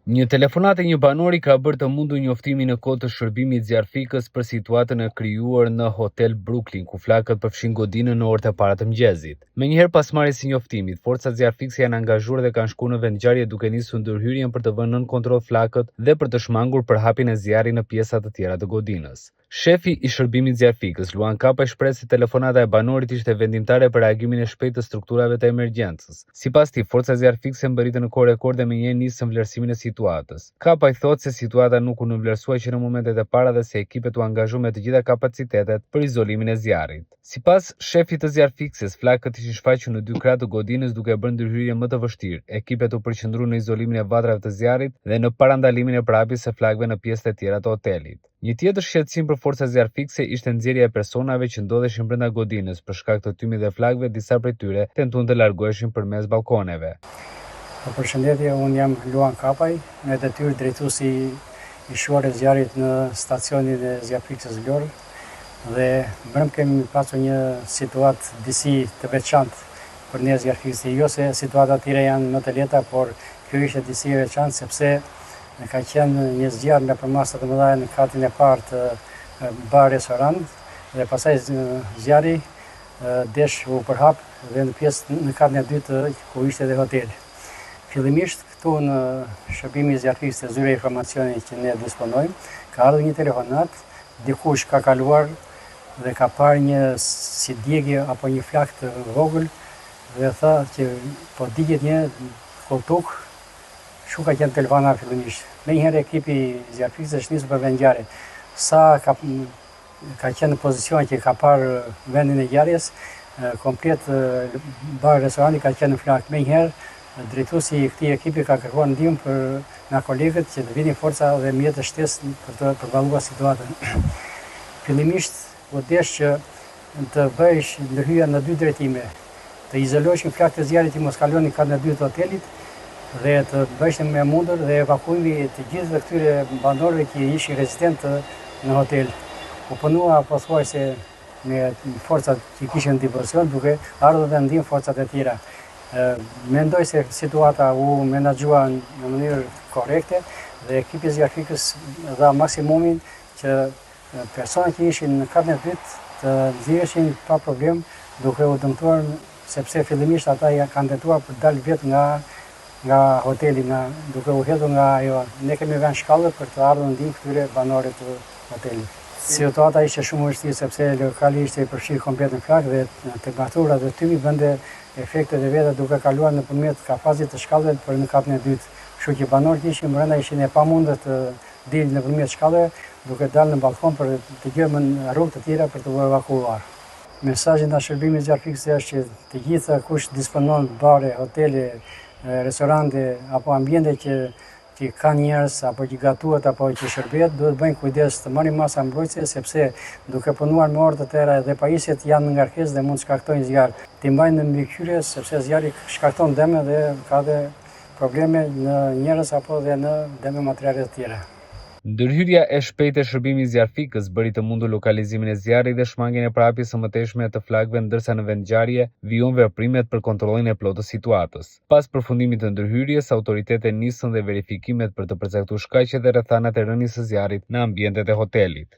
Një telefonat e një banori ka bërë të mundur njoftimin në kohë të shërbimit zjarfikës për situatën e krijuar në Hotel Brooklyn, ku flakët përfshin godinën në orët e para të mëngjesit. Menjëherë pas marrjes së njoftimit, forcat zjarfikëse janë angazhuar dhe kanë shkuar në vendngjarje duke nisur ndërhyrjen për të vënë nën kontroll flakët dhe për të shmangur përhapjen e zjarrit në pjesa të tjera të godinës. Shefi i shërbimit zjarfikës, Luan Kapa, shpreh se telefonata e banorit ishte vendimtare për reagimin e shpejtë të strukturave të emergjencës. Sipas tij, forcat zjarfikëse mbërritën në kohë rekorde me një nisën vlerësimin e situatës. Kapa i thotë se situata nuk u nënvlerësua që në momentet e para dhe se ekipet u angazhuan me të gjitha kapacitetet për izolimin e zjarrit. Sipas shefit të zjarfikëses, flakët ishin shfaqur në 2 krah të godinës duke bërë ndërhyrjen më të vështirë. Ekipet u përqendruan në izolimin e vatrave të zjarrit dhe në parandalimin e prapjes së flakëve në pjesët e tjera të hotelit. Një tjetër shqetësim për forcat zjarfikëse ishte nxjerrja e personave që ndodheshin brenda godinës. Për shkak të tymit dhe flakëve, disa prej tyre tentuan të largoheshin përmes balkoneve. Përshëndetje, unë jam Luan Kapaj, me detyrë drejtuesi i shuarjes zjarrit në stacionin e zjarfikës Vlorë, dhe brëm kemi pasur një situatë disi të veçantë për ne zjarfikësi. Jo se situata tjera janë më të lehta, por kjo ishte disi e veçantë sepse ka qenë një zjarr nëpër masa të mëdha në katin e parë të bar restorant dhe pastaj zjarri desh u përhap dhe në katin e dytë ku ishte edhe hoteli. Fillimisht këtu në shërbimin e zjarfikës të zyre informacioni që ne disponojmë, ka ardhur një telefonat, dikush ka kaluar dhe ka parë një si djegje apo një flak të vogël dhe tha që po digjet një koltuk. Shu ka qenë telefona fillimisht. Menjëherë ekipi i zjarfikës është nisur për vendngjarje. Sa ka qenë në pozicion që ka parë vendin e ngjarjes, komplet bar restoranti ka qenë në flak. Menjëherë drejtuesi i këtij ekipi ka kërkuar ndihmë për nga kolegët që të vinin forca dhe mjetet e shtesë për të përballuar situatën. Fillimisht u desh që të bëhesh ndërhyrja në 2 drejtime, të izoloheshin flakët e zjarrit që mos kalonin katën e dytë të hotelit dhe të bëheshin me mundur dhe evakuimi të gjithë këtyre banorëve që ishin rezidentë në hotel. U punua pothuajse me forcat që kishin divorcion duke ardhur dhe ndihmë forcat e tjera. Mendoj se situata u menaxhua në mënyrë korrekte dhe ekipi i zjarfikës dha maksimumin që personat që ishin në katën e dytë të nxirreshin pa problem, duke u dëmtuar sepse fillimisht ata kanë tentuar për dalë vetë nga hoteli, duke u hedhur nga ajo. Ne kemi vënë shkallët për të ardhur ndihmë këtyre banorëve të hotelit. Situata ishte shumë e vështirë sepse lokali ishte i përfshirë komplet në flak dhe temperaturat dhe tymi bënte efektet e veta duke kaluar nëpërmjet kafazit të shkallëve për në katën e dytë. Kështu që banorët ishin brenda ishin e pamundur të dilin nëpërmjet shkallëve duke dalë në balkon për të gjërmën rrugë të tjera për të evakuuar. Mesazhi nga shërbimi i zjarfikës është që të gjitha kush disponon bare, hotele, restorante apo ambiente që kanë njerëz apo që gatuhet apo që shërbehet, duhet bëjnë kujdes të marrin masa mbrojtëse sepse duke punuar me orë të tëra dhe pajisjet janë në ngarkesë dhe mund të shkaktojnë zjarr. Ti mbajnë në mbikëqyrje sepse zjarri shkakton dëme dhe ka dhe probleme në njerëz apo dhe në dëme materiale të tjera. Ndërhyrja e shpejtë e shërbimit zjarfikës bëri të mundur lokalizimin e zjarrit dhe shmangjen e prapjes së mëtejshme të flakëve, ndërsa në vendngjarje vijon veprimet për kontrollin e plotë të situatës. Pas përfundimit të ndërhyrjes, autoritetet nisën dhe verifikimet për të përcaktuar shkaqjet dhe rrethanat e rënies së zjarrit në ambientet e hotelit.